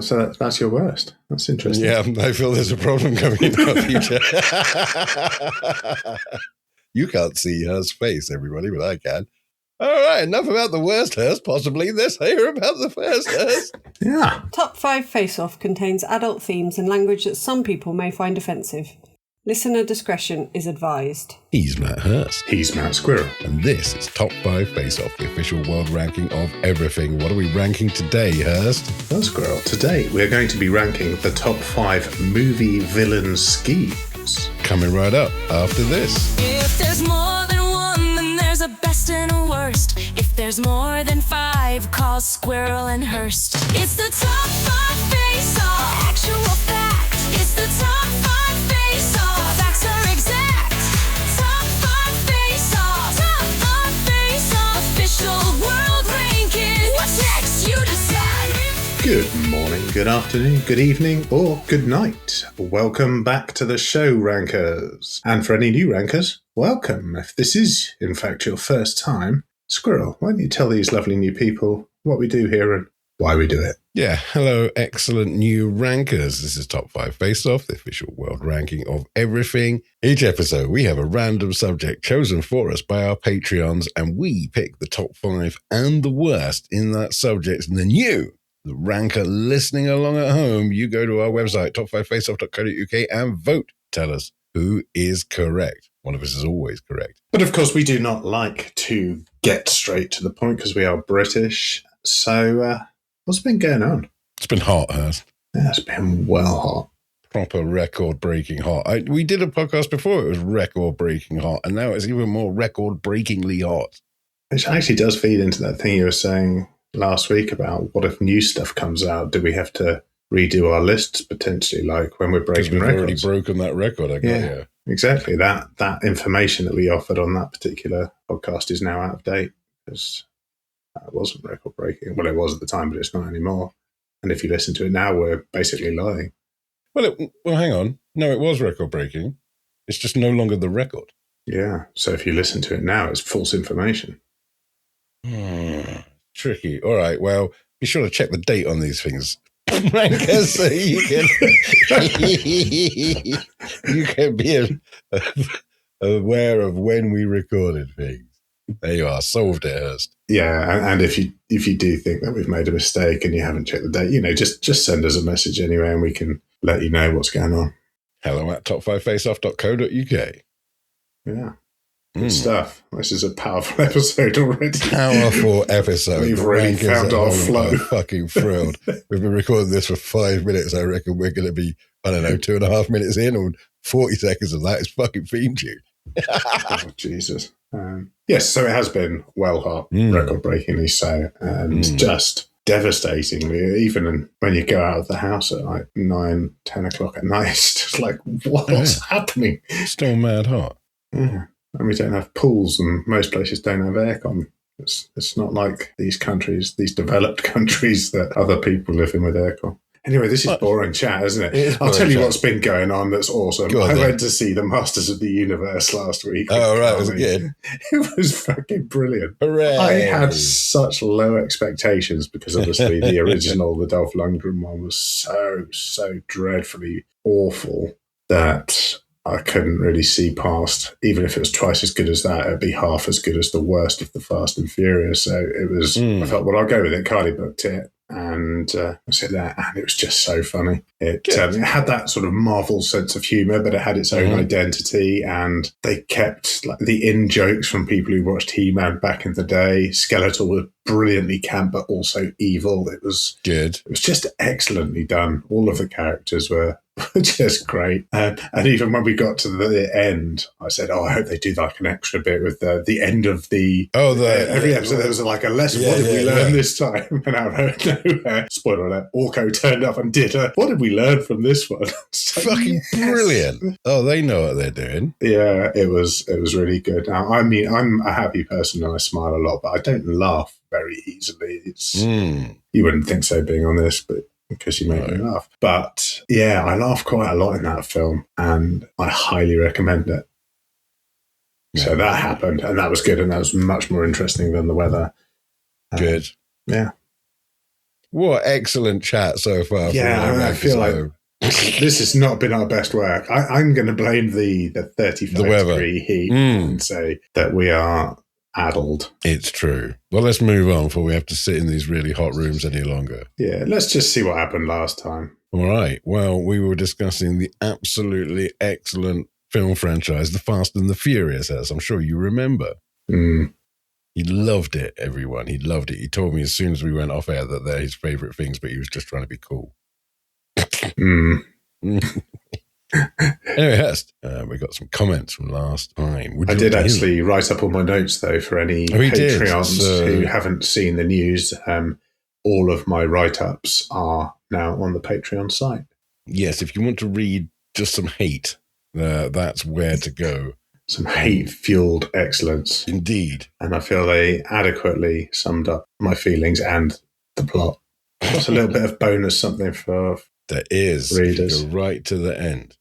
So that's your worst. That's interesting. Yeah, I feel there's a problem coming in our future. You can't see her face, everybody, but I can. All right, enough about the worst Hurst, possibly. Let's hear about the first Hurst. Yeah. Top 5 Face-Off contains adult themes and language that some people may find offensive. Listener discretion is advised. He's Matt Hurst. He's Matt Squirrel. And this is Top 5 Face-Off, the official world ranking of everything. What are we ranking today, Hurst? Well, Squirrel, today we're going to be ranking the top 5 movie villain schemes. Coming right up after this. If there's more than one, then there's a best and a worst. If there's more than 5, call Squirrel and Hurst. It's the top 5 Face-Off. Actual fact. It's the top 5 Face-Off. Facts are exact. Top 5 Face-Off. Top 5 Face-Off. Official world ranking. What's next? You decide. Good morning, good afternoon, good evening, or good night. Welcome back to the show, Rankers. And for any new Rankers, welcome. If this is, in fact, your first time, Squirrel, why don't you tell these lovely new people what we do here and why we do it? Yeah, hello, excellent new Rankers. This is Top 5 Face-Off, the official world ranking of everything. Each episode, we have a random subject chosen for us by our Patreons, and we pick the top 5 and the worst in that subject. And then you, the ranker listening along at home, you go to our website, top5faceoff.co.uk, and vote. Tell us who is correct. One of us is always correct. But of course, we do not like to get straight to the point because we are British. So, what's been going on? It's been hot, Hurst. Yeah, it's been well hot. Proper record-breaking hot. We did a podcast before it was record-breaking hot, and now it's even more record-breakingly hot. Which actually does feed into that thing you were saying last week about what if new stuff comes out? Do we have to redo our lists potentially, like when we're breaking records? We've already broken that record, I guess. Yeah, exactly. That information that we offered on that particular podcast is now out of date because it wasn't record breaking. Well, it was at the time, but it's not anymore. And if you listen to it now, we're basically lying. Well, hang on. No, it was record breaking. It's just no longer the record. Yeah. So if you listen to it now, it's false information. Tricky. All right. Well, be sure to check the date on these things, Rankers, so you can be aware of when we recorded things. There you are. Solved it, Hurst. Yeah, and if you do think that we've made a mistake and you haven't checked the date, just send us a message anyway, and we can let you know what's going on. Hello at top5faceoff.co.uk. Yeah. Good stuff. This is a powerful episode already. Powerful episode. We've really found our flow. I'm fucking thrilled. We've been recording this for 5 minutes. I reckon we're going to be, 2.5 minutes in, or 40 seconds of that is fucking theme tune. Oh, Jesus. Yes, so it has been well hot, record-breakingly so, and just devastatingly, even when you go out of the house at like 9, 10 o'clock at night, it's just like, what's happening? Still mad hot. Yeah. And we don't have pools, and most places don't have aircon. It's not like these countries, these developed countries that other people live in with aircon. Anyway, this is boring chat, isn't it? I'll tell you what's been going on that's awesome. I went to see the Masters of the Universe last week. Oh, right. Was it good? It was fucking brilliant. Hooray. I had such low expectations because obviously the original, the Dolph Lundgren one, was so dreadfully awful that I couldn't really see past, even if it was twice as good as that, it'd be half as good as the worst of the Fast and Furious. So it was, I thought, well, I'll go with it. Carly booked it. And I said that, and it was just so funny. It had that sort of Marvel sense of humour, but it had its own identity, and they kept like the in-jokes from people who watched He-Man back in the day. Skeletor was brilliantly camp, but also evil. It was good. It was just excellently done. All of the characters were just great. And even when we got to the end, I said, I hope they do like an extra bit with the end of the... every episode there was like a lesson. What did we learn this time? And out of nowhere, spoiler alert, Orko turned up and did what did we learn from this one? So, fucking brilliant. Oh, they know what they're doing. Yeah, it was really good. Now, I mean, I'm a happy person and I smile a lot, but I don't laugh very easily. It's you wouldn't think so being on this, but because you make me laugh. But yeah, I laugh quite a lot in that film, and I highly recommend it. Yeah. So that happened, and that was good, and that was much more interesting than the weather. Good. Yeah. What excellent chat so far. Yeah, I feel like this has not been our best work. I'm going to blame the 35-degree heat and say that we are addled. It's true. Well, let's move on before we have to sit in these really hot rooms any longer. Yeah, let's just see what happened last time. All right. Well, we were discussing the absolutely excellent film franchise, The Fast and the Furious, as I'm sure you remember. He loved it, everyone. He loved it. He told me as soon as we went off air that they're his favourite things, but he was just trying to be cool. Anyway, Hurst, we got some comments from last time. I did actually write up all my notes, though, for any Patreons who haven't seen the news. All of my write-ups are now on the Patreon site. Yes, if you want to read just some hate, that's where to go. Some hate-fueled excellence. Indeed. And I feel they adequately summed up my feelings and the plot. That's a little bit of bonus something for there is. Readers. Go right to the end.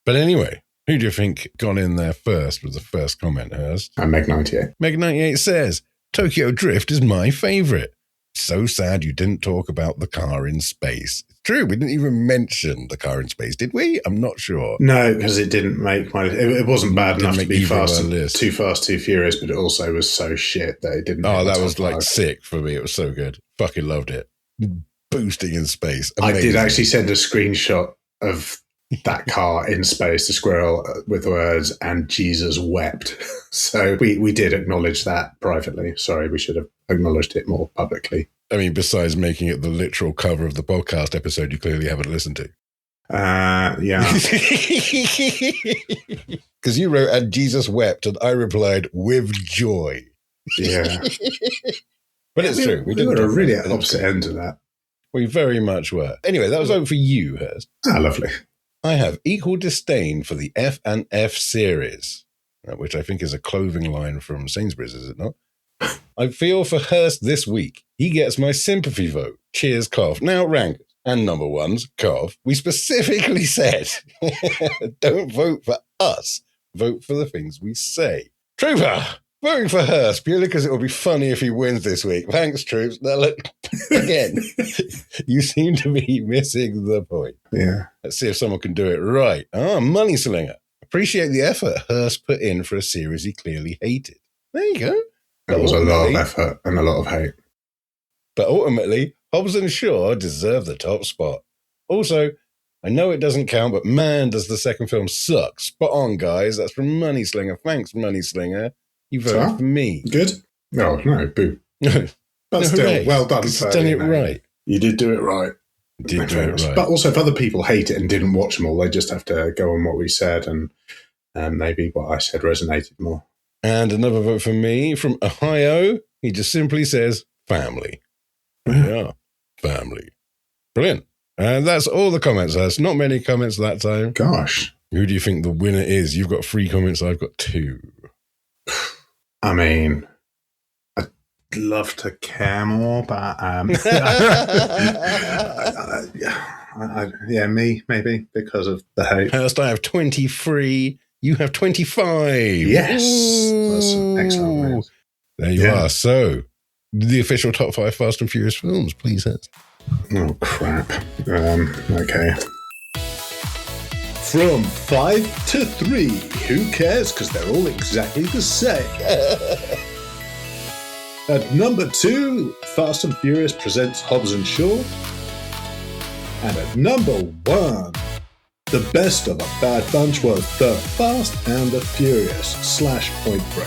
But anyway, who do you think got in there first with the first comment, Hurst? Meg98. Meg98 says, Tokyo Drift is my favourite. So sad you didn't talk about the car in space. It's true, we didn't even mention the car in space, did we? I'm not sure. No, because it didn't make my... It wasn't bad enough to be Too Fast, Too Furious, but it also was so shit that it didn't... Oh, that was like sick for me. It was so good. Fucking loved it. Boosting in space. Amazing. I did actually send a screenshot of that car in space to Squirrel with the words, and Jesus wept. So we did acknowledge that privately. Sorry, we should have acknowledged it more publicly. I mean, besides making it the literal cover of the podcast episode you clearly haven't listened to. Yeah. Because you wrote, and Jesus wept, and I replied, with joy. Yeah. But it's true. We were really at opposite ends of that. We very much were. Anyway, that was over for you, Hurst. Lovely. I have equal disdain for the F and F series, which I think is a clothing line from Sainsbury's, is it not? I feel for Hurst this week. He gets my sympathy vote. Cheers, cough. Now, rankers and number ones, cough. We specifically said, don't vote for us. Vote for the things we say. Trooper, voting for Hurst purely because it will be funny if he wins this week. Thanks, troops. Now, look, again, you seem to be missing the point. Yeah. Let's see if someone can do it right. Money Slinger. Appreciate the effort Hurst put in for a series he clearly hated. There you go. That was a lot of effort and a lot of hate. But ultimately, Hobbs and Shaw deserve the top spot. Also, I know it doesn't count, but man, does the second film suck. Spot on, guys. That's from Money Slinger. Thanks, Money Slinger. You voted for me. Good? No, boo. But still, well done. You've done it right. You did do it right. You did do it right. But also, if other people hate it and didn't watch them all, they just have to go on what we said, and maybe what I said resonated more. And another vote for me from Ohio. He just simply says, family. Yeah, family. Brilliant. And that's all the comments. There's not many comments that time. Gosh. Who do you think the winner is? You've got 3 comments. I've got 2. I mean, I'd love to care more, but yeah, me, maybe, because of the hate. Hurst, I have 23. You have 25. Yes. That's excellent. Man. There you are. So, the official top 5 Fast and Furious films, please, Hurst. Oh, crap. Okay. From 5 to 3. Who cares? Because they're all exactly the same. At number 2, Fast and Furious presents Hobbs and Shaw. And at number 1, the best of a bad bunch was The Fast and the Furious / Point Break.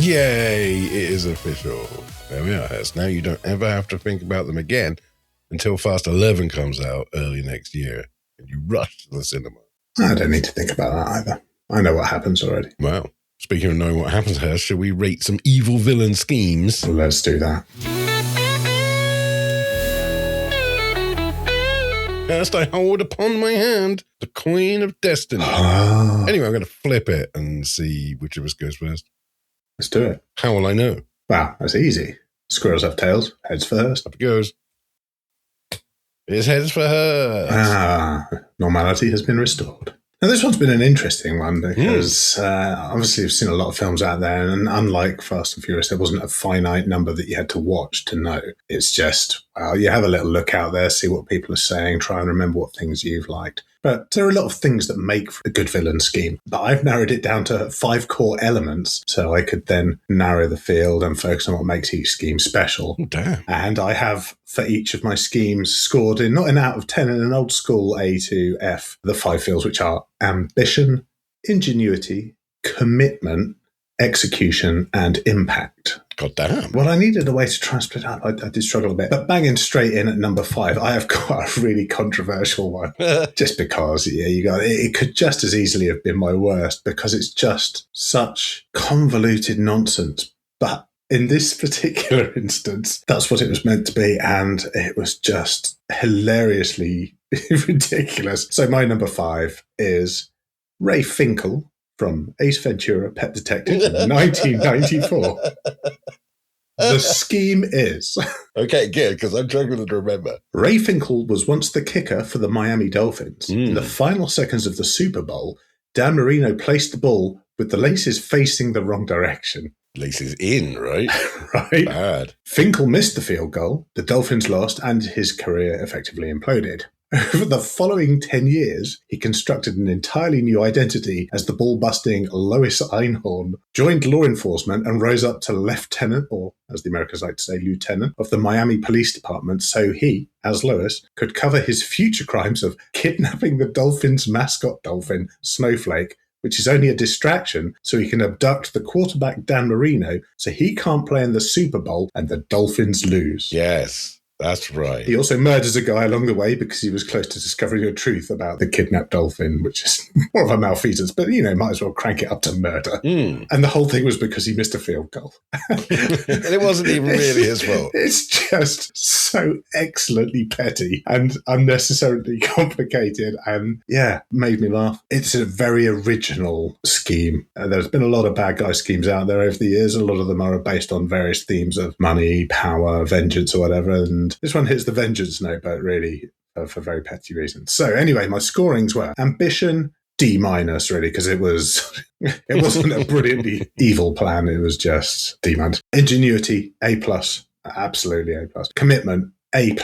Yay, it is official. There we are. Now you don't ever have to think about them again until Fast 11 comes out early next year and you rush to the cinema. I don't need to think about that either. I know what happens already. Well, speaking of knowing what happens, Hurst, shall we rate some evil villain schemes? Well, let's do that. Hurst, I hold upon my hand the Queen of Destiny. Anyway, I'm going to flip it and see which of us goes first. Let's do it. How will I know? Wow, that's easy. Squirrels have tails. Heads first. Up it goes. It's heads for Hurst. Normality has been restored. Now, this one's been an interesting one because obviously you've seen a lot of films out there, and unlike Fast and Furious, there wasn't a finite number that you had to watch to know. It's just, well, you have a little look out there, see what people are saying, try and remember what things you've liked. But there are a lot of things that make a good villain scheme. But I've narrowed it down to 5 core elements, so I could then narrow the field and focus on what makes each scheme special. Oh, damn. And I have, for each of my schemes, scored in not an out of 10 in an old school A to F, the 5 fields, which are ambition, ingenuity, commitment, execution, and impact. God damn. Well, I needed a way to try and split it up. I did struggle a bit. But banging straight in at number 5, I have got a really controversial one. Just because, it could just as easily have been my worst because it's just such convoluted nonsense. But in this particular instance, that's what it was meant to be. And it was just hilariously ridiculous. So my number 5 is Ray Finkel from Ace Ventura: Pet Detective in 1994. The scheme is... Okay, good, because I'm struggling to remember. Ray Finkel was once the kicker for the Miami Dolphins. In the final seconds of the Super Bowl, Dan Marino placed the ball with the laces facing the wrong direction. Laces in, right? Right. Bad. Finkel missed the field goal, the Dolphins lost, and his career effectively imploded. Over the following 10 years, he constructed an entirely new identity as the ball-busting Lois Einhorn, joined law enforcement and rose up to lieutenant, or as the Americans like to say, lieutenant, of the Miami Police Department so he, as Lois, could cover his future crimes of kidnapping the Dolphins' mascot dolphin, Snowflake, which is only a distraction so he can abduct the quarterback Dan Marino so he can't play in the Super Bowl and the Dolphins lose. Yes. That's right. He also murders a guy along the way because he was close to discovering the truth about the kidnapped dolphin, which is more of a malfeasance, but, might as well crank it up to murder. And the whole thing was because he missed a field goal. And it wasn't even really his fault. It's just so excellently petty and unnecessarily complicated and, made me laugh. It's a very original scheme. There's been a lot of bad guy schemes out there over the years. A lot of them are based on various themes of money, power, vengeance or whatever, and this one hits the vengeance note, but really for very petty reasons. So anyway, my scorings were ambition, D-, really, because it wasn't a brilliantly evil plan. It was just D-. Ingenuity, A+, absolutely A+. Commitment, A+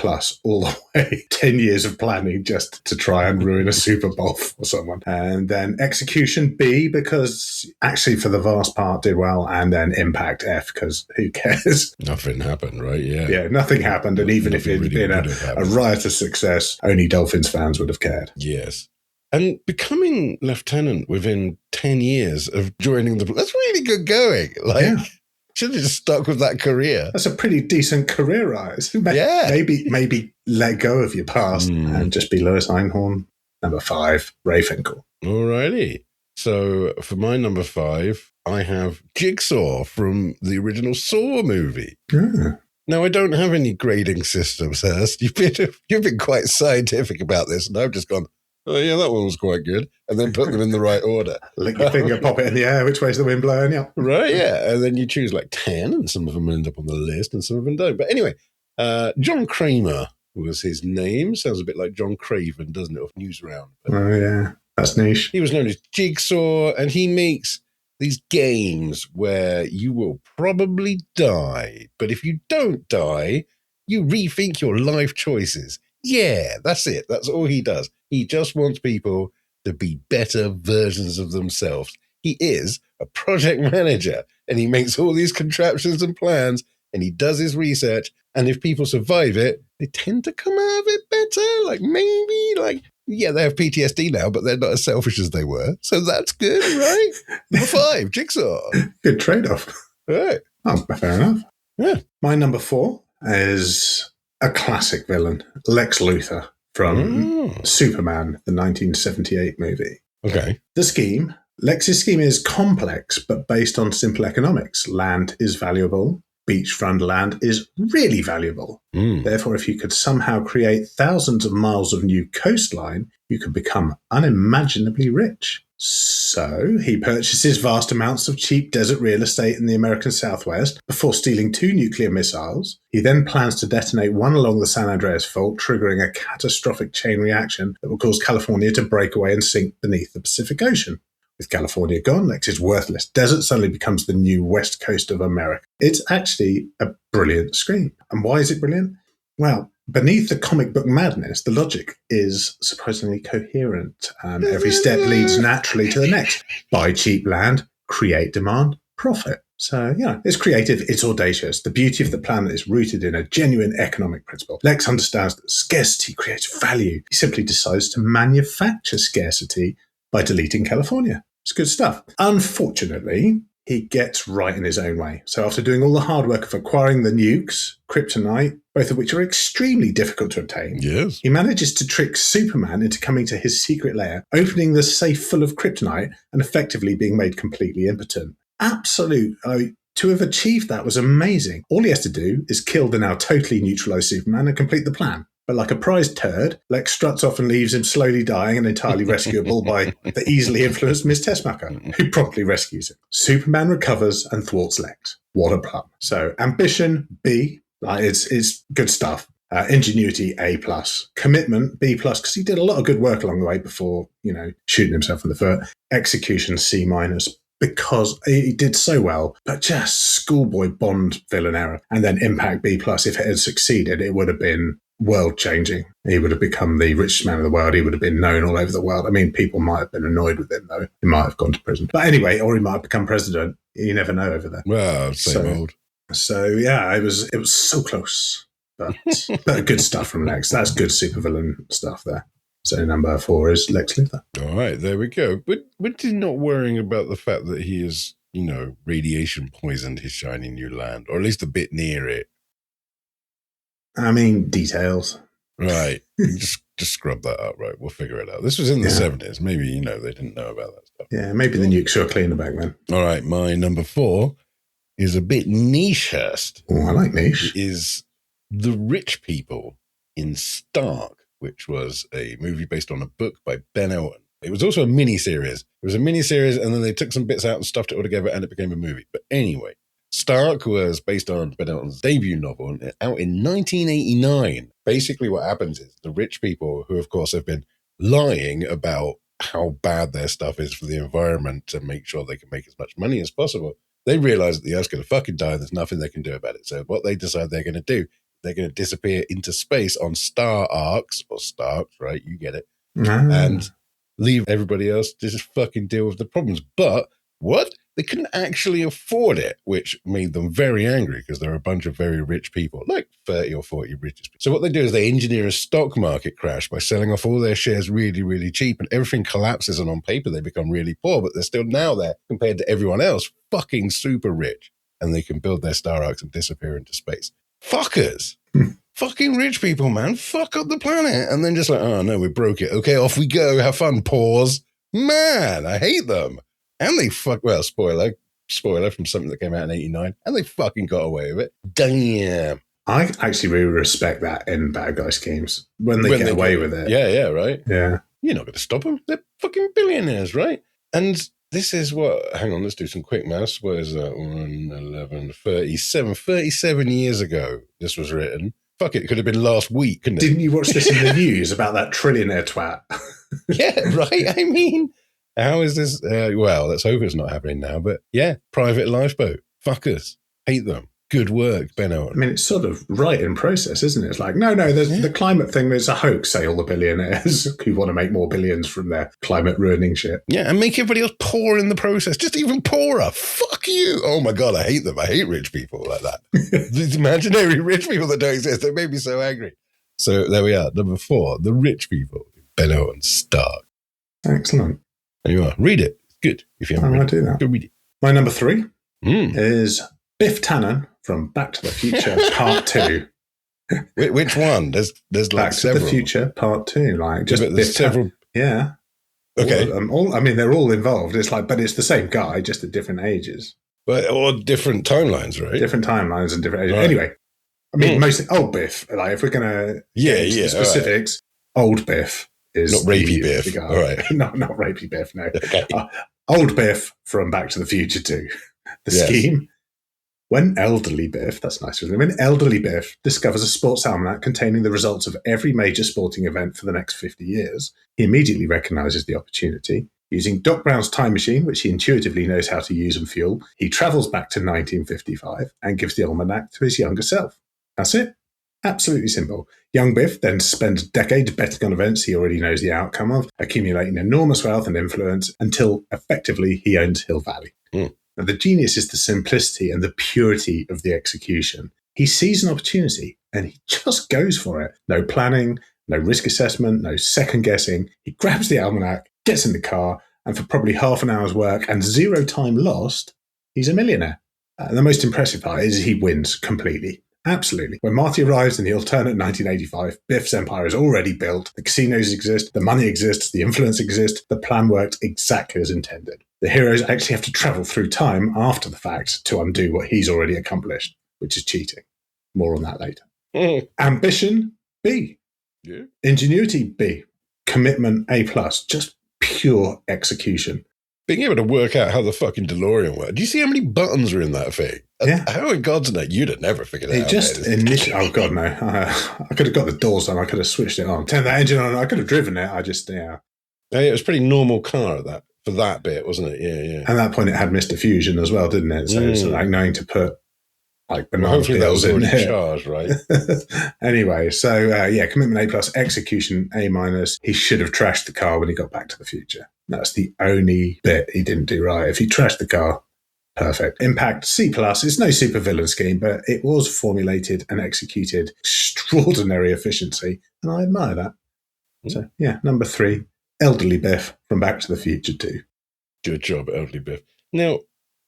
all the way. 10 years of planning just to try and ruin a Super Bowl for someone. And then execution, B, because actually for the vast part did well. And then impact, F, because who cares? Nothing happened, right? Yeah. Yeah, nothing happened. And even if it had been a riotous success, only Dolphins fans would have cared. Yes. And becoming lieutenant within 10 years of joining that's really good going. Should have just stuck with that career. That's a pretty decent career rise. Yeah. Maybe let go of your past and just be Lois Einhorn. Number 5, Ray Finkel. Alrighty. So for my number 5, I have Jigsaw from the original Saw movie. Yeah. Now, I don't have any grading systems, Hurst. You've been quite scientific about this, and I've just gone, oh, yeah, that one was quite good. And then put them in the right order. Lick your finger, pop it in the air. Which way's the wind blowing? Yeah. Right, yeah. And then you choose like 10, and some of them end up on the list, and some of them don't. But anyway, John Kramer was his name. Sounds a bit like John Craven, doesn't it, of Newsround? Oh, yeah. That's niche. He was known as Jigsaw, and he makes these games where you will probably die. But if you don't die, you rethink your life choices. Yeah, that's it. That's all he does. He just wants people to be better versions of themselves. He is a project manager, and he makes all these contraptions and plans, and he does his research, and if people survive it, they tend to come out of it better. They have PTSD now, but they're not as selfish as they were. So that's good, right? Number 5, Jigsaw. Good trade-off. Right. Oh, fair enough. Yeah. My number 4 is a classic villain, Lex Luthor from Superman, the 1978 movie. Okay. The scheme. Lex's scheme is complex, but based on simple economics. Land is valuable. beachfront land is really valuable. Therefore, if you could somehow create thousands of miles of new coastline, you could become unimaginably rich. So he purchases vast amounts of cheap desert real estate in the American Southwest before stealing 2 nuclear missiles. He then plans to detonate one along the San Andreas Fault, triggering a catastrophic chain reaction that will cause California to break away and sink beneath the Pacific Ocean. With California gone, Lex's worthless desert suddenly becomes the new west coast of America. It's actually a brilliant scheme. And why is it brilliant? Well, beneath the comic book madness, the logic is surprisingly coherent. Every step leads naturally to the next. Buy cheap land, create demand, profit. So, it's creative, it's audacious. The beauty of the plan is rooted in a genuine economic principle. Lex understands that scarcity creates value. He simply decides to manufacture scarcity by deleting California. It's good stuff. Unfortunately, he gets right in his own way. So after doing all the hard work of acquiring the nukes, kryptonite, both of which are extremely difficult to obtain, yes, he manages to trick Superman into coming to his secret lair, opening the safe full of kryptonite, and effectively being made completely impotent. To have achieved that was amazing. All he has to do is kill the now totally neutralized Superman and complete the plan. But like a prized turd, Lex struts off and leaves him slowly dying and entirely rescuable by the easily influenced Ms. Tessmacher, who promptly rescues him. Superman recovers and thwarts Lex. What a plum. So, ambition, B. It's good stuff. Ingenuity, A+. Commitment, B+, because he did a lot of good work along the way before, shooting himself in the foot. Execution, C-, because he did so well, but just schoolboy Bond villain error. And then impact, B+. If it had succeeded, it would have been world-changing. He would have become the richest man in the world. He would have been known all over the world. I mean, people might have been annoyed with him, though. He might have gone to prison. But anyway, or he might have become president. You never know over there. Well, same old. So, yeah, it was so close. But good stuff from Lex. That's good supervillain stuff there. So number 4 is Lex Luthor. All right, there we go. But we're not worrying about the fact that he is, radiation poisoned his shiny new land, or at least a bit near it. I mean, details. Right. just scrub that up, right? We'll figure it out. This was in the 70s. Maybe, they didn't know about that stuff. Yeah, maybe the nukes were cleaner back then. All right, my number 4 is a bit niche-est. Oh, I like niche. It is The Rich People in Stark, which was a movie based on a book by Ben Elton. It was also a mini-series. It was a mini-series, and then they took some bits out and stuffed it all together, and it became a movie. But anyway, Stark was based on Ben Elton's debut novel, out in 1989. Basically what happens is the rich people, who of course have been lying about how bad their stuff is for the environment to make sure they can make as much money as possible, they realize that the Earth's going to fucking die and there's nothing they can do about it. So what they decide they're going to do, they're going to disappear into space on star arcs, or Starks, right? You get it. And leave everybody else to just fucking deal with the problems. But what? They couldn't actually afford it, which made them very angry because they're a bunch of very rich people, like 30 or 40 richest people. So what they do is they engineer a stock market crash by selling off all their shares really, really cheap, and everything collapses, and on paper they become really poor, but they're still now there compared to everyone else fucking super rich, and they can build their star arcs and disappear into space. Fuckers. Fucking rich people, man. Fuck up the planet. And then just like, oh no, we broke it. Okay, off we go. Have fun. Pause. Man, I hate them. And they spoiler from something that came out in 89, and they fucking got away with it. Damn. I actually really respect that in bad guy schemes when they get away with it. Yeah, right? Yeah. You're not going to stop them. They're fucking billionaires, right? And this is hang on, let's do some quick maths. What is that? 1, 11, 37 years ago this was written. Fuck, it could have been last week, couldn't it? Didn't you watch this in the news about that trillionaire twat? Yeah, right? I mean, how is this? Well, let's hope it's not happening now. But yeah, private lifeboat. Fuckers. Hate them. Good work, Ben Elton. I mean, it's sort of right in process, isn't it? It's like, no, the climate thing is a hoax, say all the billionaires who want to make more billions from their climate-ruining shit. Yeah, and make everybody else poor in the process. Just even poorer. Fuck you. Oh, my God, I hate them. I hate rich people like that. These imaginary rich people that don't exist. They made me so angry. So there we are. Number 4, The Rich People. Ben Elton, Stark. Excellent. There you are. Read it. It's good. If you haven't read it, do that. Go read it. My number 3 is Biff Tannen from Back to the Future Part 2. Which one? There's like Back several. to the Future Part 2. Like just there's several. Yeah. Okay. They're all involved. It's like, but it's the same guy, just at different ages. But or different timelines, right? Different timelines and different... Right. Anyway, I mean, mostly old Biff. Like, if we're going to get into the specifics, old Biff is... Not rapey Biff. All right. not rapey Biff, no. Okay. Old Biff from Back to the Future 2. The scheme... When elderly Biff, that's nice, isn't it? When elderly Biff discovers a sports almanac containing the results of every major sporting event for the next 50 years, he immediately recognises the opportunity. Using Doc Brown's time machine, which he intuitively knows how to use and fuel, he travels back to 1955 and gives the almanac to his younger self. That's it. Absolutely simple. Young Biff then spends decades betting on events he already knows the outcome of, accumulating enormous wealth and influence until effectively he owns Hill Valley. Now, the genius is the simplicity and the purity of the execution. He sees an opportunity and he just goes for it. No planning, no risk assessment, no second guessing. He grabs the almanac, gets in the car, and for probably half an hour's work and zero time lost, he's a millionaire. The most impressive part is he wins completely. Absolutely. When Marty arrives in the alternate 1985, Biff's empire is already built. The casinos exist, the money exists, the influence exists. The plan worked exactly as intended. The heroes actually have to travel through time after the fact to undo what he's already accomplished, which is cheating. More on that later. Ambition, B. Yeah. Ingenuity, B. Commitment, A+. Just pure execution. Being able to work out how the fucking DeLorean worked. Do you see how many buttons are in that thing? Yeah. How in God's name? You'd have never figured it out. Just initially, oh God, no. I could have got the doors on. I could have switched it on. Turned that engine on. I could have driven it. Yeah, it was a pretty normal car for that bit, wasn't it? Yeah. And at that point, it had Mr. Fusion as well, didn't it? So it's like knowing to put like banana hopefully that was already in charged, right? Anyway, so commitment A+, execution A-. He should have trashed the car when he got back to the future. That's the only bit he didn't do right. If he trashed the car, perfect. Impact C+. It's no supervillain scheme, but it was formulated and executed extraordinary efficiency, and I admire that. So, number 3, elderly Biff from Back to the Future 2. Good job, elderly Biff. Now,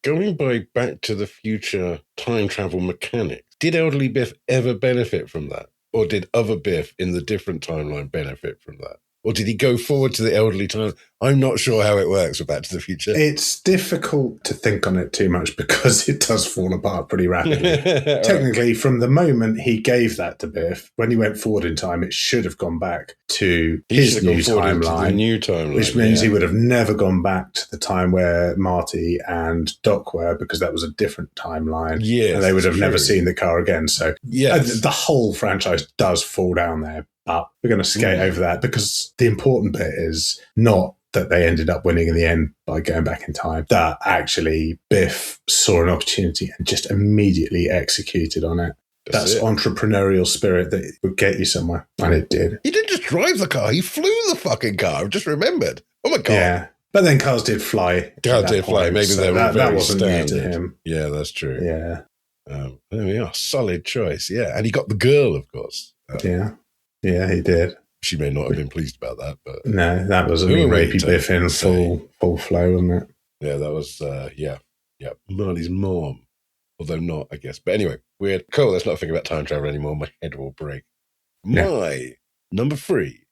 going by Back to the Future time travel mechanics, did elderly Biff ever benefit from that? Or did other Biff in the different timeline benefit from that? Or did he go forward to the elderly time? I'm not sure how it works with Back to the Future. It's difficult to think on it too much because it does fall apart pretty rapidly. Technically, from the moment he gave that to Biff, when he went forward in time, it should have gone back to his new timeline, which means he would have never gone back to the time where Marty and Doc were, because that was a different timeline. Yes, and they would have never seen the car again. So the whole franchise does fall down there. But we're going to skate over that because the important bit is not that they ended up winning in the end by going back in time, that actually Biff saw an opportunity and just immediately executed on it. That's entrepreneurial spirit that would get you somewhere. And it did. He didn't just drive the car. He flew the fucking car. I've just remembered. Oh, my God. Yeah. But then cars did fly. Cars did fly. Maybe so that wasn't new to him. Yeah, that's true. Yeah. There we are. Solid choice. Yeah. And he got the girl, of course. Yeah, he did. She may not have been pleased about that, but no, that was a rapey Biff in full flow, wasn't it? Yeah, that was Marley's mom, although not, I guess. But anyway, weird. Cool. Let's not think about time travel anymore. My head will break. My number 3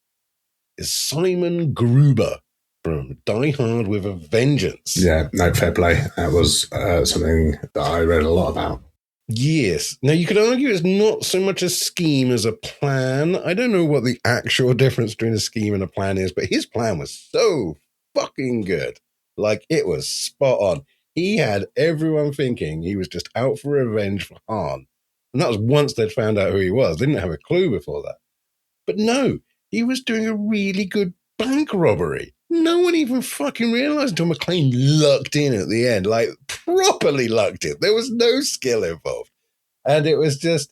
is Simon Gruber from Die Hard with a Vengeance. Yeah, no, fair play. That was something that I read a lot about. Yes. Now, you could argue it's not so much a scheme as a plan. I don't know what the actual difference between a scheme and a plan is, but his plan was so fucking good. Like, it was spot on. He had everyone thinking he was just out for revenge for Han. And that was once they'd found out who he was. They didn't have a clue before that. But no, he was doing a really good bank robbery. No one even fucking realized until McClane lucked in at the end, like properly lucked in. There was no skill involved. And it was just,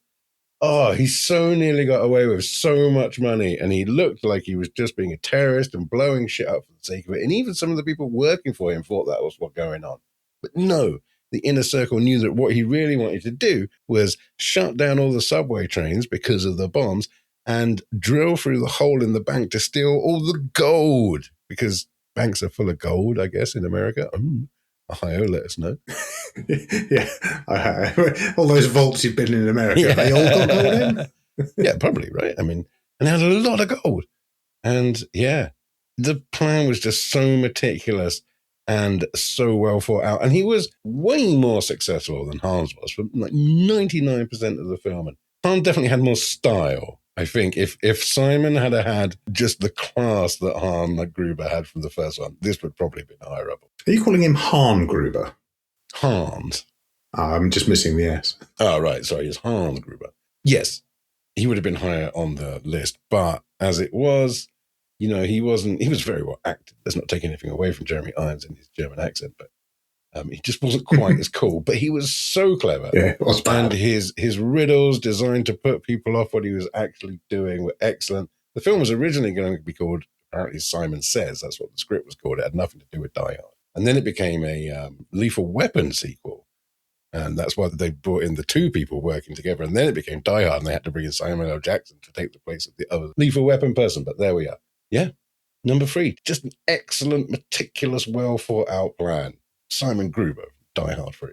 he so nearly got away with so much money. And he looked like he was just being a terrorist and blowing shit up for the sake of it. And even some of the people working for him thought that was what's going on. But no, the inner circle knew that what he really wanted to do was shut down all the subway trains because of the bombs and drill through the hole in the bank to steal all the gold. Because banks are full of gold, I guess, in America. Ohio, let us know. All those vaults you've been in America, they all got gold in? Yeah, probably, right? I mean, and they had a lot of gold. And the plan was just so meticulous. and so well thought out. And he was way more successful than Hans was for like 99% of the film. And Hans definitely had more style. I think if Simon had just the class that Han Gruber had from the first one, this would probably have been higher up. Are you calling him Han Gruber? Hans. I'm just missing the S. Oh, right. Sorry, it's Hans Gruber. Yes, he would have been higher on the list. But as it was, you know, he was very well acted. Let's not take anything away from Jeremy Irons and his German accent, but he just wasn't quite as cool. But he was so clever. Yeah, it was bad. And his riddles designed to put people off what he was actually doing were excellent. The film was originally going to be called, apparently Simon Says, that's what the script was called. It had nothing to do with Die Hard. And then it became a Lethal Weapon sequel. And that's why they brought in the two people working together. And then it became Die Hard, and they had to bring in Samuel L. Jackson to take the place of the other Lethal Weapon person. But there we are. Yeah. Number 3, just an excellent, meticulous, well thought out plan. Simon Gruber, Die Hard 3.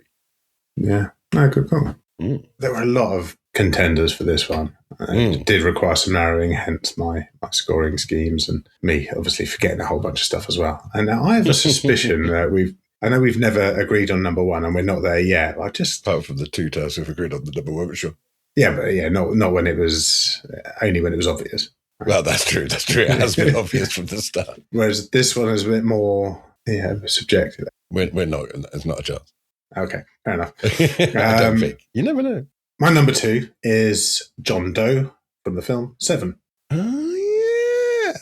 Yeah. No, good call. There were a lot of contenders for this one. It did require some narrowing, hence my scoring schemes and me obviously forgetting a whole bunch of stuff as well. And now I have a suspicion that I know we've never agreed on number 1 and we're not there yet. Apart from the 2 times we've agreed on the number 1, but sure. Yeah, but yeah, not when it was, only when it was obvious. Right? Well, that's true. That's true. It has been obvious from the start. Whereas this one is a bit more, subjective. We're not, there's not a chance. Okay, fair enough. I don't think. You never know. My number 2 is John Doe from the film Seven. Oh, yeah.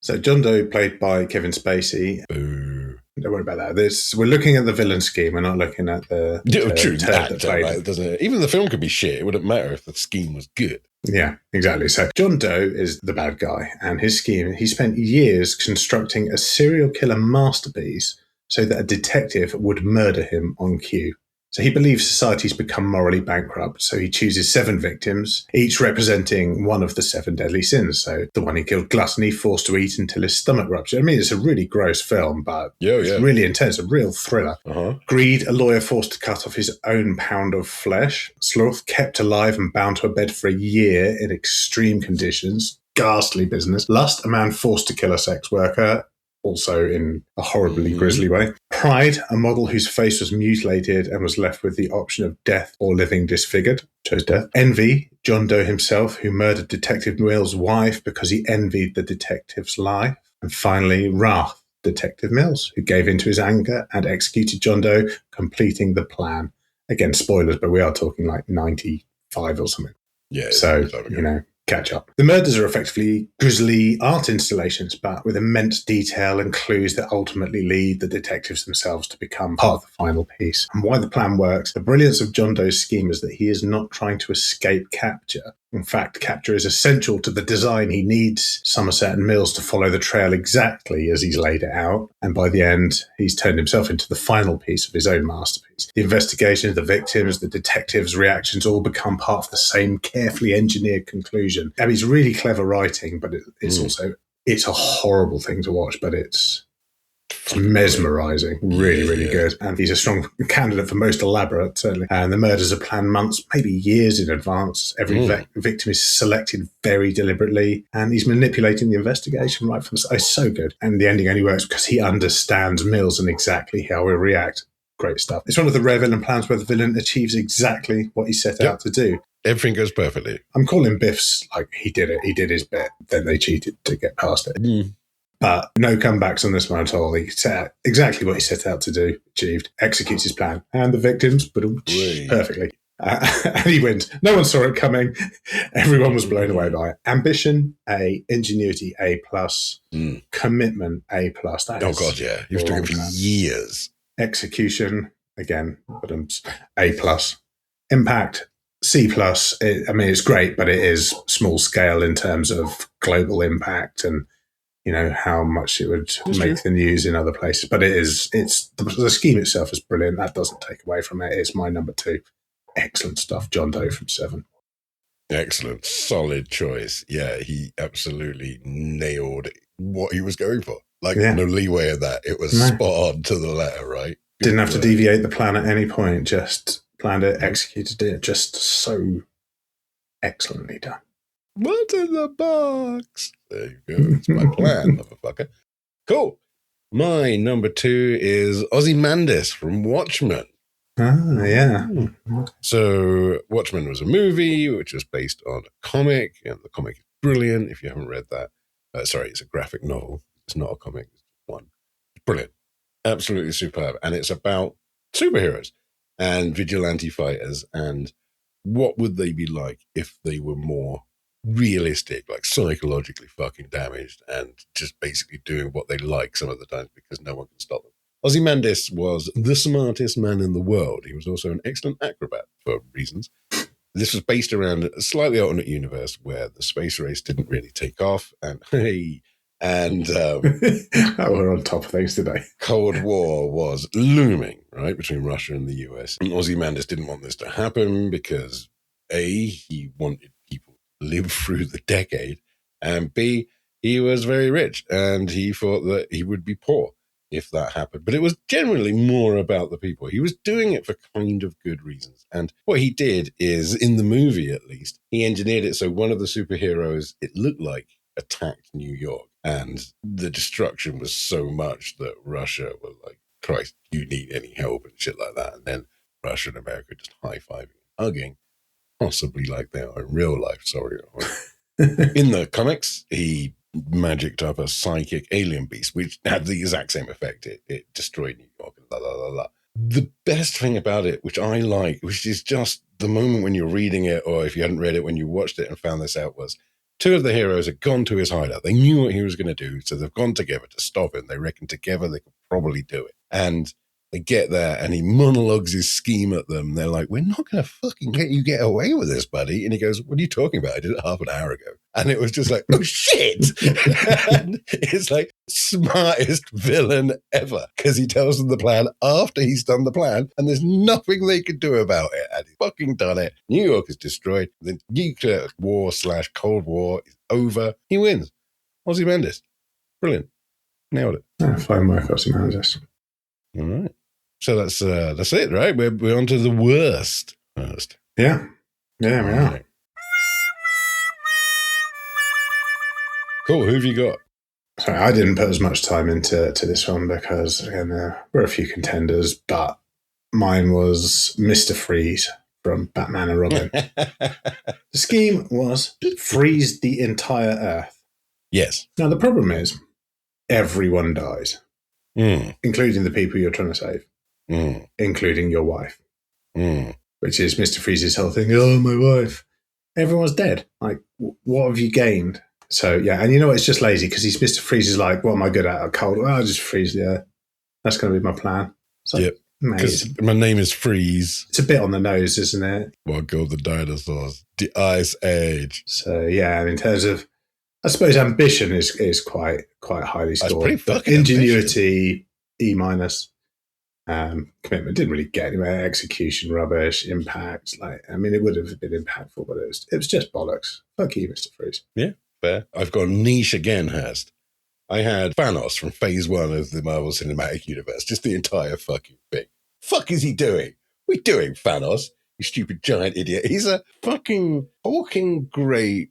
So John Doe, played by Kevin Spacey. Boo. Don't worry about that. We're looking at the villain scheme. We're not looking at the true that played. Right, doesn't it? Even the film could be shit. It wouldn't matter if the scheme was good. Yeah, exactly. So John Doe is the bad guy, and his scheme, he spent years constructing a serial killer masterpiece so that a detective would murder him on cue. So he believes society's become morally bankrupt, so he chooses 7 victims, each representing one of the 7 deadly sins. So the one he killed, gluttony, forced to eat until his stomach ruptured. I mean, it's a really gross film, but it's really intense, a real thriller. Greed, a lawyer forced to cut off his own pound of flesh. Sloth, kept alive and bound to a bed for a year in extreme conditions. Ghastly business. Lust, a man forced to kill a sex worker, also in a horribly grisly way. Pride, a model whose face was mutilated and was left with the option of death or living disfigured. Chose death. Envy, John Doe himself, who murdered Detective Mills' wife because he envied the detective's life. And finally, Wrath, Detective Mills, who gave in to his anger and executed John Doe, completing the plan. Again, spoilers, but we are talking like 95 or something. Yeah. So, catch up. The murders are effectively grisly art installations, but with immense detail and clues that ultimately lead the detectives themselves to become part of the final piece. And why the plan works, the brilliance of John Doe's scheme is that he is not trying to escape capture. In fact, capture is essential to the design. He needs Somerset and Mills to follow the trail exactly as he's laid it out. And by the end, he's turned himself into the final piece of his own masterpiece. The investigation, the victims, the detectives' reactions all become part of the same carefully engineered conclusion. I mean, it's really clever writing, but it's a horrible thing to watch, but it's mesmerizing, really good. And he's a strong candidate for most elaborate, certainly. And the murders are planned months, maybe years in advance. Every victim is selected very deliberately, and he's manipulating the investigation right from the start. It's so good. And the ending only works because he understands Mills and exactly how he'll react. Great stuff. It's one of the rare villain plans where the villain achieves exactly what he set out to do. Everything goes perfectly. I'm calling Biff's like he did it. He did his bit. Then they cheated to get past it. But no comebacks on this one at all. He set out exactly what he set out to do, achieved, executes his plan. And the victims, but perfectly. And he wins. No one saw it coming. Everyone was blown away by it. Ambition, A. Ingenuity, A+. Commitment, A+. That oh, God, yeah. He was doing it for years. Execution, again, A+. Impact, C+. It's great, but it is small scale in terms of global impact and how much it would make the news in other places. But the scheme itself is brilliant. That doesn't take away from it. It's my number 2. Excellent stuff. John Doe from Seven. Excellent. Solid choice. Yeah, he absolutely nailed what he was going for. No leeway in that. It was spot on to the letter, right? Didn't have to deviate the plan at any point. Just planned it, executed it. Just so excellently done. What's in the box? There you go. It's my plan, motherfucker. Cool. My number 2 is Ozymandias from Watchmen. Ah, yeah. So Watchmen was a movie which was based on a comic, and the comic is brilliant. If you haven't read that, sorry, it's a graphic novel. It's not a comic. It's one. It's brilliant. Absolutely superb. And it's about superheroes and vigilante fighters, and what would they be like if they were more realistic, like psychologically fucking damaged, and just basically doing what they like some of the times because no one can stop them. Ozymandias was the smartest man in the world. He was also an excellent acrobat for reasons. This was based around a slightly alternate universe where the space race didn't really take off, and we're on top of things today. Cold War was looming, right, between Russia and the US. And Ozymandias didn't want this to happen because A, he wanted people to live through the decade, and B, he was very rich, and he thought that he would be poor if that happened. But it was generally more about the people. He was doing it for kind of good reasons. And what he did is, in the movie at least, he engineered it so one of the superheroes, it looked like, attacked New York. And the destruction was so much that Russia was like, Christ, you need any help and shit like that. And then Russia and America just high-fiving and hugging, possibly like they are in real life. Sorry. In the comics, he magicked up a psychic alien beast, which had the exact same effect. It destroyed New York and la la la la. The best thing about it, which I like, which is just the moment when you're reading it, or if you hadn't read it when you watched it and found this out, was 2 of the heroes had gone to his hideout. They knew what he was going to do, so they've gone together to stop him. They reckon together they could probably do it. And they get there, and he monologues his scheme at them. They're like, we're not going to fucking let you get away with this, buddy. And he goes, what are you talking about? I did it half an hour ago. And it was just like, oh, shit. And it's like, smartest villain ever. Because he tells them the plan after he's done the plan, and there's nothing they can do about it. And he's fucking done it. New York is destroyed. The nuclear war / Cold War is over. He wins. Ozymandias. Brilliant. Nailed it. Yeah, fine work, Ozymandias. All right. So that's it, right? We're on to the worst first. Yeah. Yeah, we are. Right. Cool. Who have you got? Sorry, I didn't put as much time into this one because, again, there were a few contenders, but mine was Mr. Freeze from Batman and Robin. The scheme was freeze the entire Earth. Yes. Now, the problem is everyone dies, including the people you're trying to save. Including your wife, which is Mr. Freeze's whole thing. Oh, my wife. Everyone's dead. Like, what have you gained? So, yeah, and you know what? It's just lazy because he's Mr. Freeze is like, what am I good at? Cold. Well, I'll just freeze the Earth. That's going to be my plan. So, yep. Because my name is Freeze. It's a bit on the nose, isn't it? What killed the dinosaurs? The Ice Age. So, yeah, and in terms of, I suppose ambition is quite highly scored. That's pretty fucking ingenuity, ambition. E-. Commitment didn't really get anywhere. Execution rubbish. Impact, it would have been impactful, but it was just bollocks. Fuck you, Mr. Freeze. Yeah, fair. I've got niche again, Hurst. I had Thanos from Phase 1 of the Marvel Cinematic Universe. Just the entire fucking thing. Fuck is he doing? What are you doing, Thanos? You stupid giant idiot. He's a fucking talking great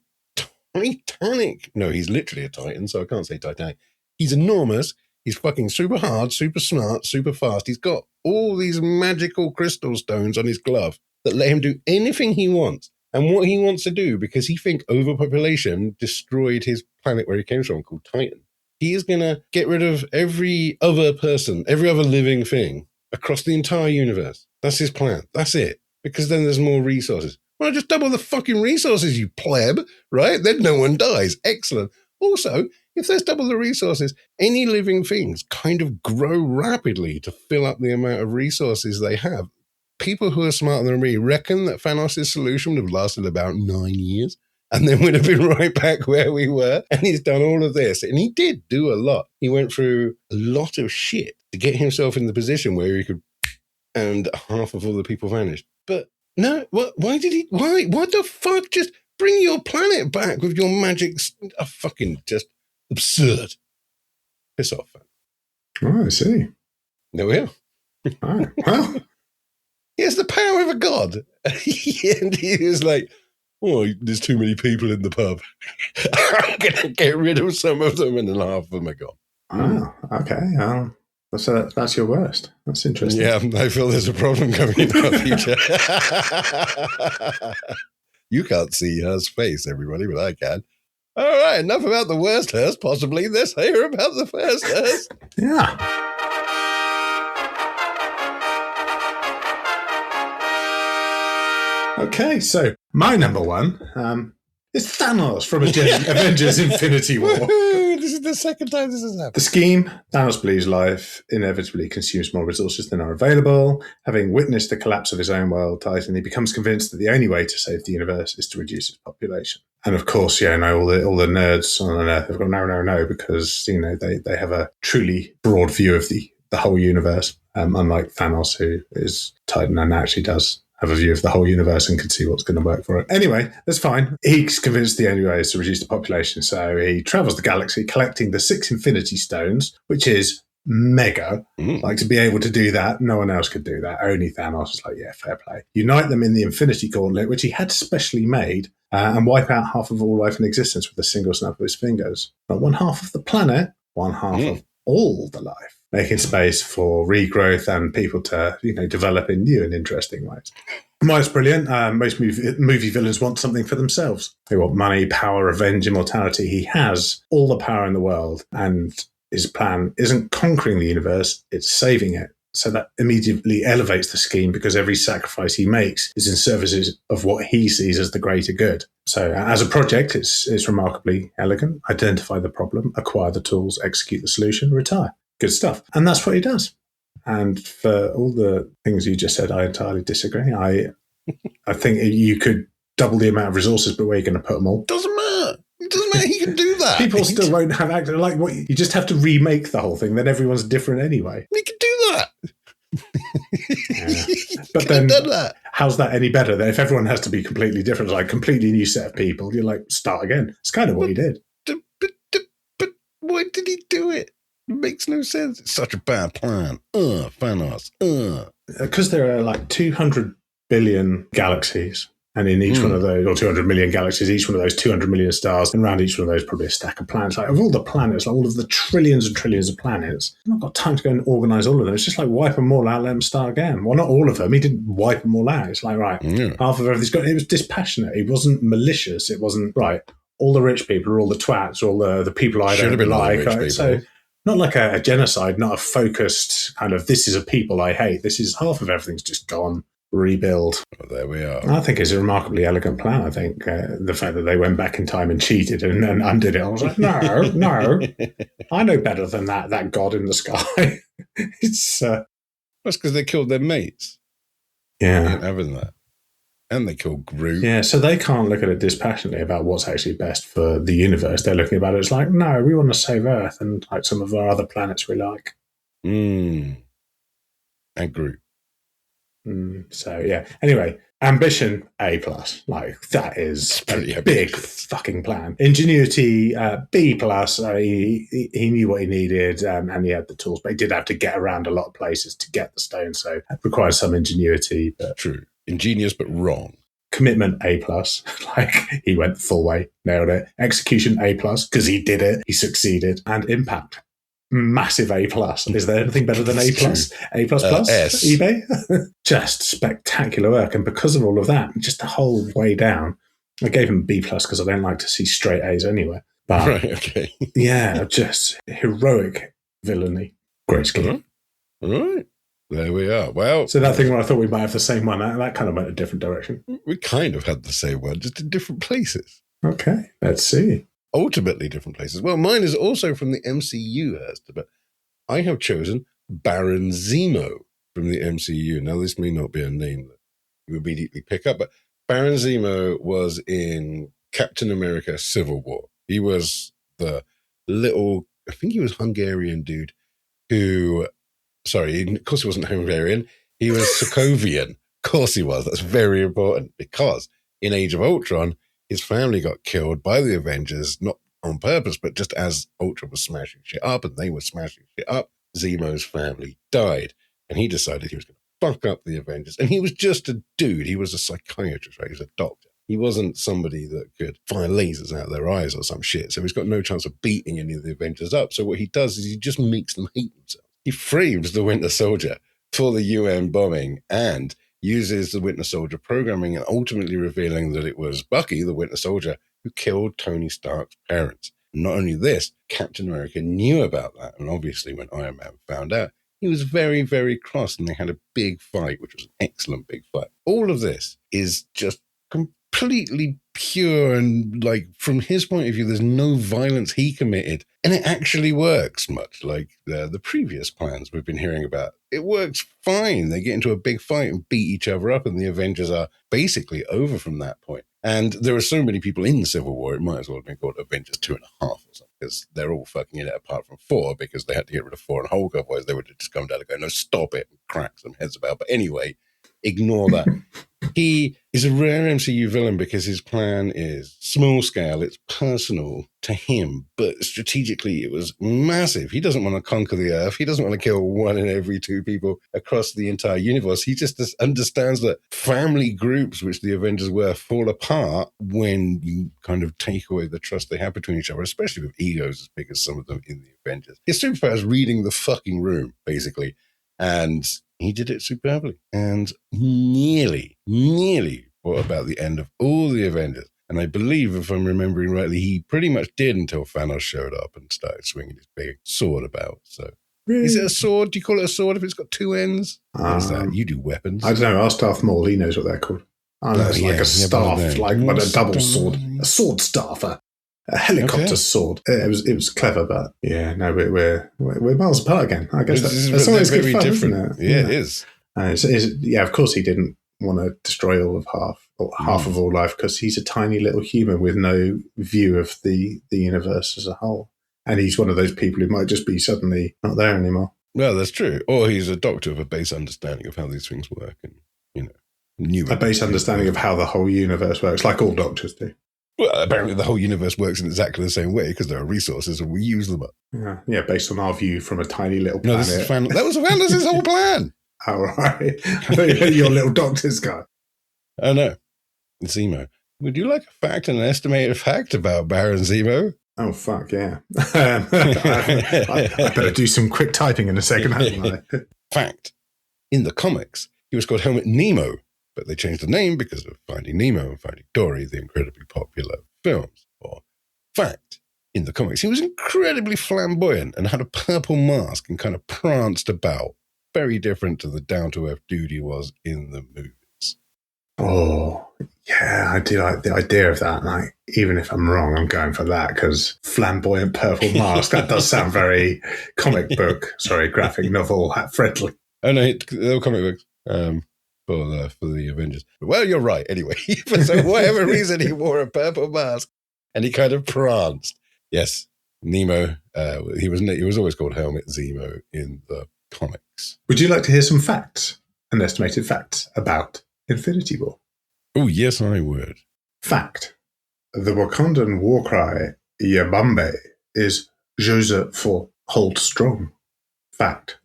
Titanic. No, he's literally a Titan, so I can't say Titanic. He's enormous. He's fucking super hard, super smart, super fast. He's got all these magical crystal stones on his glove that let him do anything he wants. And what he wants to do, because he thinks overpopulation destroyed his planet where he came from, called Titan. He is going to get rid of every other person, every other living thing across the entire universe. That's his plan. That's it. Because then there's more resources. Well, just double the fucking resources, you pleb, right? Then no one dies. Excellent. Also, if there's double the resources, any living things kind of grow rapidly to fill up the amount of resources they have. People who are smarter than me reckon that Thanos' solution would have lasted about 9 years and then would have been right back where we were. And he's done all of this. And he did do a lot. He went through a lot of shit to get himself in the position where he could, and half of all the people vanished. But no, why the fuck? Just bring your planet back with your magic. Fucking just absurd. Piss off, man. Oh, I see. There we are. Oh, well. He has the power of a god. And he was like, oh, there's too many people in the pub. I'm going to get rid of some of them, and then half of them are gone. Oh, okay. So that's your worst. That's interesting. Yeah, I feel there's a problem coming in our future. You can't see Hurst's face, everybody, but I can. All right, enough about the worst Hurst, possibly. Let's hear about the first Hurst. Yeah. Okay, so my number one is Thanos from Avengers Infinity War. Woohoo! This is the second time this has happened. The scheme: Thanos believes life inevitably consumes more resources than are available. Having witnessed the collapse of his own world, Titan, he becomes convinced that the only way to save the universe is to reduce its population. And of course, all the nerds on Earth have gone, no, because they have a truly broad view of the whole universe, unlike Thanos, who is Titan and actually does have a view of the whole universe and can see what's going to work for it. Anyway, that's fine. He's convinced the only way is to reduce the population. So he travels the galaxy collecting the 6 Infinity Stones, which is mega. Like, to be able to do that, no one else could do that. Only Thanos is like, yeah, fair play. Unite them in the Infinity Gauntlet, which he had specially made, and wipe out half of all life in existence with a single snap of his fingers. Not one half of the planet, one half of all the life. Making space for regrowth and people to, develop in new and interesting ways. Why it's brilliant. Most movie villains want something for themselves. They want money, power, revenge, immortality. He has all the power in the world, and his plan isn't conquering the universe, it's saving it. So that immediately elevates the scheme, because every sacrifice he makes is in services of what he sees as the greater good. So as a project, it's remarkably elegant. Identify the problem, acquire the tools, execute the solution, retire. Good stuff. And that's what he does. And for all the things you just said, I entirely disagree. I think you could double the amount of resources, but where are you going to put them all? Doesn't matter. It doesn't matter. He can do that. People still won't have access. Like, what? You just have to remake the whole thing. Then everyone's different anyway. He can do that. Yeah. But then, how's that any better? Then if everyone has to be completely different, like completely new set of people, you're like, start again. It's kind of what he did. But why did he do it? It makes no sense. It's such a bad plan. Thanos. Because there are like 200 billion galaxies, and in each one of those, or 200 million galaxies, each one of those 200 million stars, and around each one of those probably a stack of planets. Like, of all the planets, like all of the trillions and trillions of planets, I've not got time to go and organise all of them. It's just like, wipe them all out, let them start again. Well, not all of them. He didn't wipe them all out. It's like, right, half of everything's got. It was dispassionate. It wasn't malicious. It wasn't, right, all the rich people are all the twats, all the people I don't like. So, not like a genocide, not a focused kind of, this is a people I hate. This is half of everything's just gone. Rebuild. Well, there we are. I think it's a remarkably elegant plan. I think the fact that they went back in time and cheated and undid it, I was like, no, I know better than that god in the sky. It's that's because they killed their mates. Yeah, having that, and they killed Groot. Yeah, so they can't look at it dispassionately about what's actually best for the universe. They're looking about it as like, no, we want to save Earth and like some of our other planets we like. And Groot. So yeah. Anyway, ambition A+. Like, that is a big fucking plan. Ingenuity B+. He knew what he needed, and he had the tools, but he did have to get around a lot of places to get the stone. So it requires some ingenuity. But true, ingenious but wrong. Commitment A+. Like, he went full way, nailed it. Execution A+, because he did it. He succeeded. And impact. Massive A+. Is there anything better than A+? A++? S. eBay? Just spectacular work. And because of all of that, just the whole way down, I gave him B+ because I don't like to see straight A's anywhere. But right, okay. Yeah, just heroic villainy. Great scheme. All right. There we are. Well, so that thing where I thought we might have the same one, that kind of went a different direction. We kind of had the same one, just in different places. Okay, let's see. Ultimately different places. Well, mine is also from the MCU, Hurst, but I have chosen Baron Zemo from the MCU. Now, this may not be a name that you immediately pick up, but Baron Zemo was in Captain America Civil War. He was the little, I think he was Hungarian dude who, of course he wasn't Hungarian, he was Sokovian. Of course he was. That's very important, because in Age of Ultron, his family got killed by the Avengers, not on purpose, but just as Ultron was smashing shit up and they were smashing shit up, Zemo's family died. And he decided he was going to fuck up the Avengers. And he was just a dude. He was a psychiatrist, right? He was a doctor. He wasn't somebody that could fire lasers out of their eyes or some shit. So he's got no chance of beating any of the Avengers up. So what he does is he just makes them hate themselves. He frames the Winter Soldier for the UN bombing and uses the Winter Soldier programming and ultimately revealing that it was Bucky, the Winter Soldier, who killed Tony Stark's parents. And not only this, Captain America knew about that. And obviously when Iron Man found out, he was very, very cross and they had a big fight, which was an excellent big fight. All of this is just completely pure and like from his point of view, there's no violence he committed. And it actually works, much like the previous plans we've been hearing about. It works fine. They get into a big fight and beat each other up and the Avengers are basically over from that point. And there are so many people in Civil War, it might as well have been called Avengers 2.5 or something, because they're all fucking in it apart from 4 because they had to get rid of 4 and Hulk, otherwise they would have just come down and go, no, stop it, and crack some heads about. But anyway, ignore that. He is a rare MCU villain because his plan is small scale, it's personal to him, but strategically it was massive. He doesn't want to conquer the Earth. He doesn't want to kill 1 in every 2 people across the entire universe. He just understands that family groups, which the Avengers were, fall apart when you kind of take away the trust they have between each other, especially with egos as big as some of them in the Avengers. His superpower is reading the fucking room, basically. And he did it superbly and nearly brought about the end of all the Avengers. And I believe, if I'm remembering rightly, he pretty much did until Thanos showed up and started swinging his big sword about. So, is it a sword? Do you call it a sword if it's got 2 ends? What's that? You do weapons. I don't know. Ask Darth Maul. He knows what they're called. It's like a staff, but a double sword. A sword staff, a helicopter sword. It was clever, but yeah, no, we're miles apart again. I guess that's always good fun, isn't it? Yeah, it is. Of course he didn't want to destroy all of half of all life because he's a tiny little human with no view of the universe as a whole. And he's one of those people who might just be suddenly not there anymore. Well, that's true. Or he's a doctor with a base understanding of how these things work and, a base understanding of how the whole universe works, like all doctors do. Well, apparently the whole universe works in exactly the same way because there are resources and we use them up. Yeah, based on our view from a tiny little planet. No, that was Thanos' whole plan. Oh, right. I thought you were your little doctor's guy. Oh, no. It's Zemo. Would you like a fact and an estimated fact about Baron Zemo? Oh, fuck, yeah. I better do some quick typing in a second, haven't I? Fact. In the comics, he was called Helmut Nemo, but they changed the name because of Finding Nemo and Finding Dory, the incredibly popular films. Or fact. In the comics, he was incredibly flamboyant and had a purple mask and kind of pranced about. Very different to the down-to-earth dude he was in the movies. Oh, yeah, I do like the idea of that. Like, even if I'm wrong, I'm going for that because flamboyant purple mask, that does sound very graphic novel friendly. Oh, no, they're comic books for the Avengers. Well, you're right, anyway. For whatever reason, he wore a purple mask and he kind of pranced. Yes, Nemo, he was always called Helmut Zemo in the comics. Would you like to hear some facts and estimated facts about Infinity War? Oh, yes, I would. Fact. The Wakandan war cry, Yabambe, is Joseph for Hold Strong. Fact.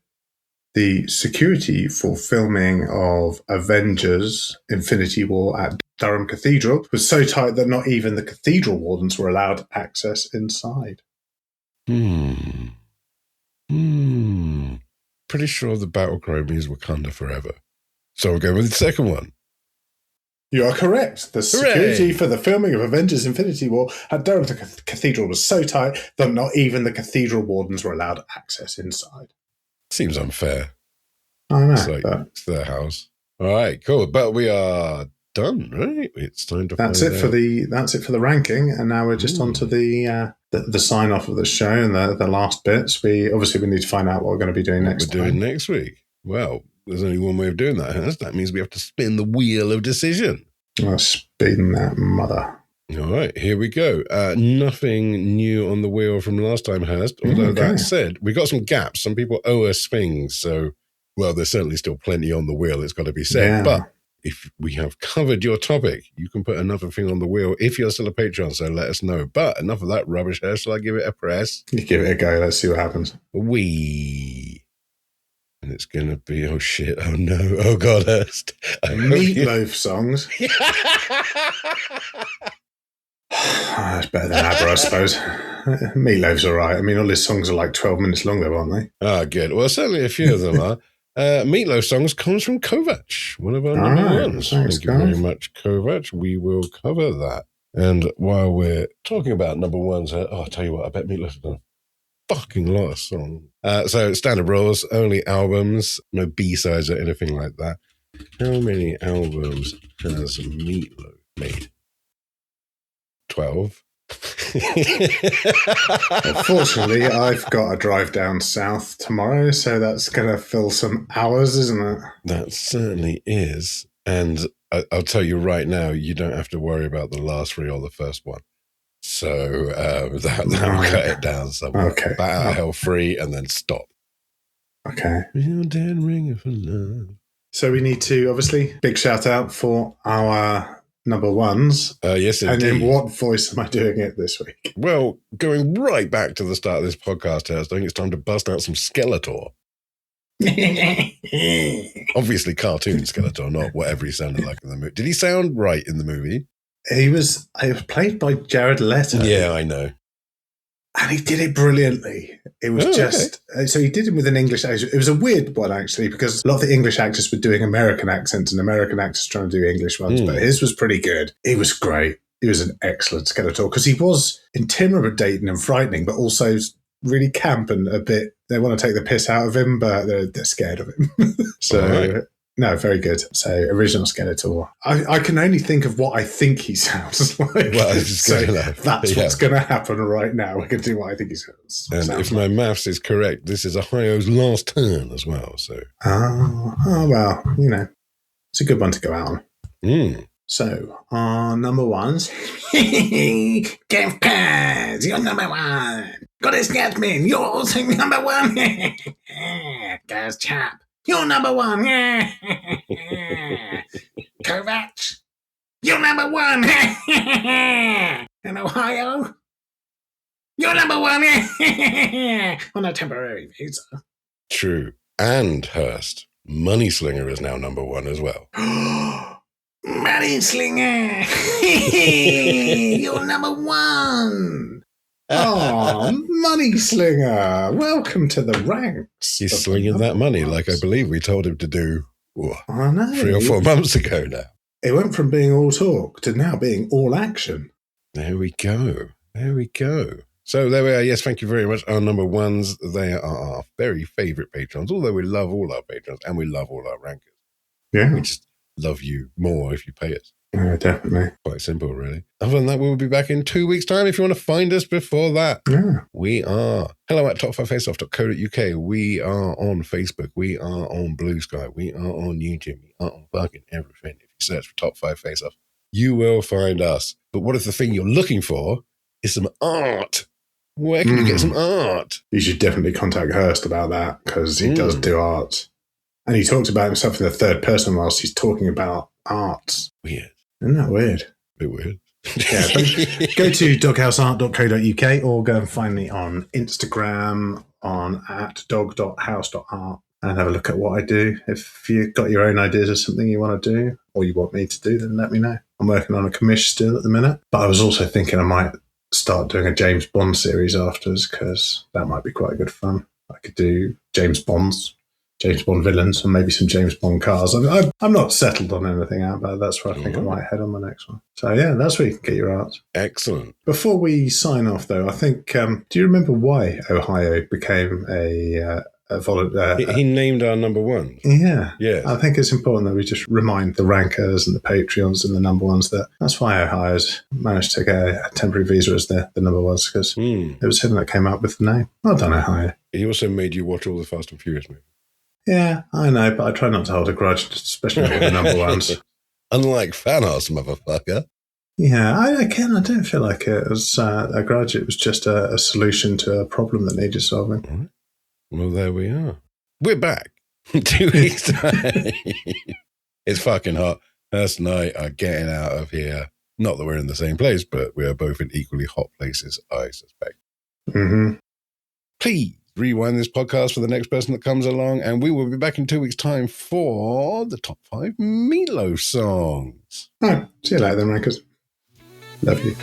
The security for filming of Avengers Infinity War at Durham Cathedral was so tight that not even the cathedral wardens were allowed access inside. Pretty sure the battle cry means Wakanda forever. So we'll go with the second one. You are correct. The security for the filming of Avengers Infinity War at Durham Cathedral was so tight that not even the cathedral wardens were allowed access inside. Seems unfair. I know. It's their house. All right, cool. But we are done, right? It's time to That's it for the ranking, and now we're just on to the sign off of the show and the last bits. We need to find out what we're going to be doing next week. Well, there's only one way of doing that, Hurst. That means we have to spin the wheel of decision. Well, spin that mother. All right, here we go. Nothing new on the wheel from last time, Hurst. Although that said, we got some gaps. Some people owe us things. So, well, there's certainly still plenty on the wheel, it's got to be said. Yeah. But if we have covered your topic, you can put another thing on the wheel if you're still a Patreon, so let us know. But enough of that rubbish, Hurst. Shall I give it a press? You give it a go. Let's see what happens. And And it's going to be, oh shit, oh no, oh God, Hurst. Meatloaf songs. It's better than ABBA, I suppose. Meatloaf's all right. I mean, all his songs are like 12 minutes long, though, aren't they? Ah, good. Well, certainly a few of them are. Meatloaf songs comes from Kovac, one of our number ones. Thanks, Thank you very much, Kovac. We will cover that. And while we're talking about number ones, I'll tell you what, I bet Meatloaf have done a fucking lot of songs. So standard rules, only albums, no B-sides or anything like that. How many albums has Meatloaf made? 12. Unfortunately, I've got to drive down south tomorrow, so that's going to fill some hours, isn't it? That certainly is. And I'll tell you right now, you don't have to worry about the last three or the first one. So that'll cut it down somewhere. Okay. Bat out hell free and then stop. Okay. You're dead ringer for love. So we need to, obviously, big shout out for our number ones. Yes, indeed. And in what voice am I doing it this week? Well, going right back to the start of this podcast, I think it's time to bust out some Skeletor. Obviously, cartoon Skeletor, not whatever he sounded like in the movie. Did he sound right in the movie? He was played by Jared Leto. Yeah, I know. And he did it brilliantly. It was so he did it with an English accent. It was a weird one, actually, because a lot of the English actors were doing American accents and American actors trying to do English ones, but his was pretty good. He was great. He was an excellent Skeletor because he was intimidating and frightening, but also really camp and a bit, they want to take the piss out of him, but they're scared of him. So, no, very good. So, original Skeletor. I can only think of what I think he sounds like. Well, so that's what's going to happen right now. We're going to do what I think he sounds And if my maths is correct, this is Ohio's last turn as well. So, well, you know, it's a good one to go out on. So, our number ones. Jeff Paz, you're number one. Goddess Jasmine, you're also number one. Gaz Chap, you're number one. Kovac, you're number one. In Ohio, you're number one. On a temporary visa. True. And Hurst, Money Slinger is now number one as well. Money Slinger, you're number one. Oh, Money Slinger, welcome to the ranks. He's slinging that money like I believe we told him to do 3 or 4 months ago now. It went from being all talk to now being all action. There we go. There we go. So there we are. Yes, thank you very much. Our number ones, they are our very favourite patrons, although we love all our patrons and we love all our rankers. Yeah. We just love you more if you pay us. Yeah, definitely. Quite simple, really. Other than that, we'll be back in 2 weeks' time if you want to find us before that. Yeah. We are hello@top5faceoff.co.uk. We are on Facebook. We are on Blue Sky. We are on YouTube. We are on fucking everything. If you search for Top 5 Face Off, you will find us. But what if the thing you're looking for is some art? Where can you get some art? You should definitely contact Hurst about that because he does do art. And he talks about himself in the third person whilst he's talking about art. Weird. Isn't that weird? A bit weird. Yeah, but go to doghouseart.co.uk or go and find me on Instagram on @dog.house.art and have a look at what I do. If you've got your own ideas of something you want to do or you want me to do, then let me know. I'm working on a commission still at the minute, but I was also thinking I might start doing a James Bond series afterwards because that might be quite good fun. I could do James Bond villains, and maybe some James Bond cars. I'm not settled on anything out, but that's where I think I might head on the next one. So yeah, that's where you can get your art. Excellent. Before we sign off, though, I think, do you remember why Ohio became a volunteer? He named our number one. Yeah. Yeah. I think it's important that we just remind the rankers and the Patreons and the number ones that that's why Ohio's managed to get a temporary visa as the number ones, because it was him that came up with the name. Well done, Ohio. He also made you watch all the Fast and Furious movies. Yeah, I know, but I try not to hold a grudge, especially with the number ones. Unlike Thanos, motherfucker. Yeah, I don't feel like it was a grudge. It was just a solution to a problem that needed solving. All right. Well, there we are. We're back. 2 weeks time. It's fucking hot. Hurst and I are getting out of here. Not that we're in the same place, but we are both in equally hot places, I suspect. Mm-hmm. Please rewind this podcast for the next person that comes along, and we will be back in 2 weeks' time for the top 5 Meatloaf songs. All right. See you later then, Rankers. Love you.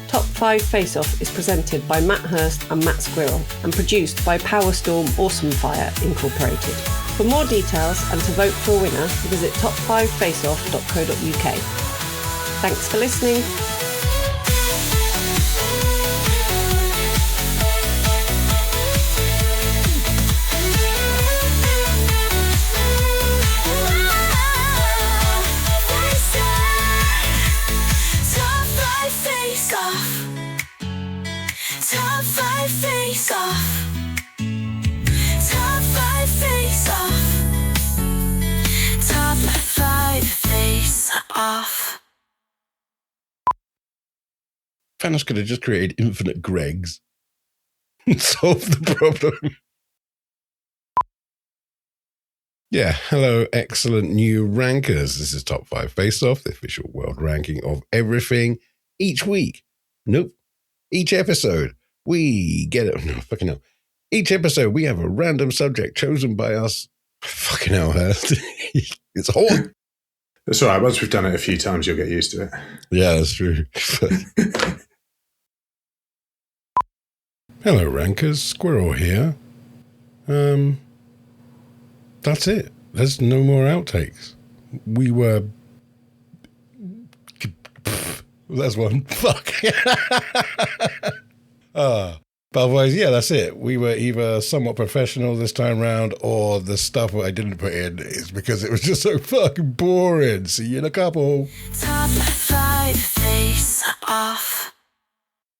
Top 5 Face Off is presented by Matt Hurst and Matt Squirrell and produced by Powerstorm Awesomefire Incorporated. For more details and to vote for a winner, visit top5faceoff.co.uk. Thanks for listening. Top 5 face off. Top 5 face off. Top 5 face off. Thanos could have just created infinite Gregs and solved the problem. Yeah, hello, excellent new rankers. This is Top 5 Face Off, the official world ranking of everything each week. Nope. Each episode, we get it. No, fucking hell. Each episode, we have a random subject chosen by us. Fucking hell, Hurst. It's hard. That's all right. Once we've done it a few times, you'll get used to it. Yeah, that's true. Hello, rankers. Squirrel here. That's it. There's no more outtakes. We were... That's one. Fuck. But otherwise, yeah, that's it. We were either somewhat professional this time around, or the stuff I didn't put in is because it was just so fucking boring. See you in a couple. Top 5 face off.